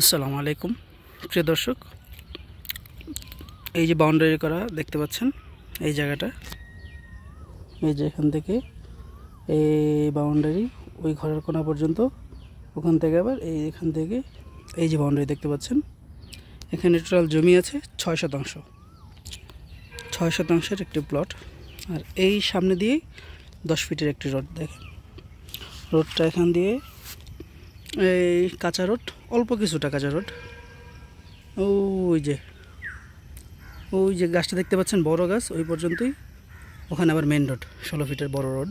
আসসালামু আলাইকুম প্রিয় দর্শক, এই যে বাউন্ডারি করা দেখতে পাচ্ছেন, এই জায়গাটা, এই যে এখান থেকে এই বাউন্ডারি ওই ঘরের কোণা পর্যন্ত, ওখান থেকে আবার এখান থেকে এই যে বাউন্ডারি দেখতে পাচ্ছেন, এখানে টোটাল জমি আছে 6 শতাংশের একটি প্লট। আর এই সামনে দিয়ে 10 ফিটের একটি রোড, দেখেন রোডটা এখান দিয়ে এই কাঁচা রোড, অল্প কিছুটা কাঁচা রোড। ওই যে গাছটা দেখতে পাচ্ছেন, বড় গাছ, ওই পর্যন্তই। ওখানে আবার মেন রোড, 16 ফিটের বড় রোড।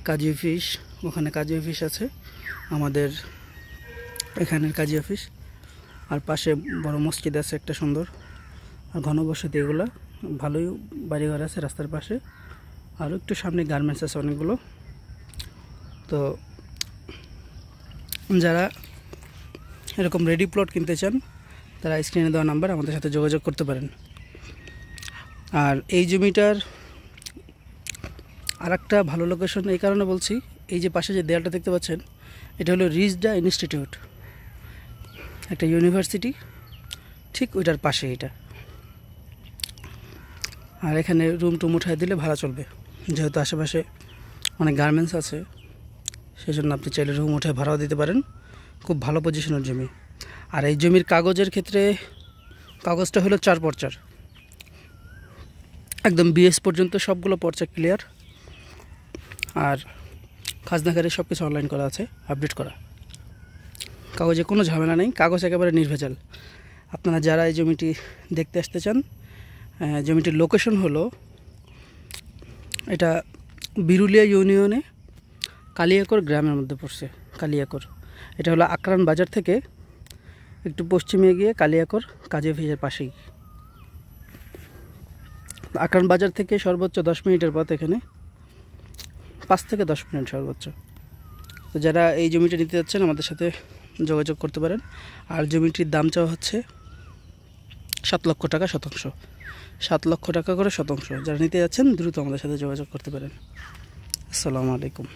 কাজী অফিস, ওখানে কাজী অফিস আছে, আমাদের এখানের কাজী অফিস। আর পাশে বড় মসজিদ আছে একটা সুন্দর, আর ঘনবসতি, এগুলো ভালোই বাড়িঘর আছে রাস্তার পাশে। আরও একটু সামনে গার্মেন্টস আছে অনেকগুলো। তো যারা এরকম রেডি প্লট কিনতে চান, তারা স্ক্রিনে দেওয়া নাম্বার আমাদের সাথে যোগাযোগ করতে পারেন। আর এই জমিটার আরেকটা ভালো লোকেশন এই কারণে বলছি, এই যে পাশে যে দেয়ালটা দেখতে পাচ্ছেন, এটা হলো রিজডা ইনস্টিটিউট, একটা ইউনিভার্সিটি, ঠিক ওইটার পাশে এটা। আর এখানে রুম টুম উঠায় দিলে ভাড়া চলবে, যেহেতু আশেপাশে অনেক গার্মেন্টস আছে, সেই জন্য আপনি চাইলে রুম উঠে ভাড়াও দিতে পারেন। খুব ভালো পজিশনের জমি। আর এই জমির কাগজের ক্ষেত্রে কাগজটা হলো 4 পর্চার, একদম বিএস পর্যন্ত সবগুলো পর্চা ক্লিয়ার। আর খাজনাকারী সব কিছু অনলাইন করা আছে, আপডেট করা, কাগজে কোনো ঝামেলা নেই, কাগজ একেবারে নির্ভেজাল। আপনারা যারা এই জমিটি দেখতে আসতে চান, জমিটির লোকেশন হলো, এটা বিরুলিয়া ইউনিয়নে কালিয়াকর গ্রামের মধ্যে পড়ছে। কালিয়াকর, এটা হলো আকরান বাজার থেকে একটু পশ্চিমে গিয়ে কালিয়াকর কাজী অফিসের পাশেই। আকরান বাজার থেকে সর্বোচ্চ 10 মিনিটের পথ, এখানে 5 থেকে 10 মিনিট সর্বোচ্চ। তো যারা এই জমিটা নিতে যাচ্ছেন, আমাদের সাথে যোগাযোগ করতে পারেন। আর জমিটির দাম চাওয়া হচ্ছে 7 লক্ষ টাকা শতাংশ, 7 লক্ষ টাকা করে শতাংশ। যারা নিতে যাচ্ছেন দ্রুত আমাদের সাথে যোগাযোগ করতে পারেন। আসসালামু আলাইকুম।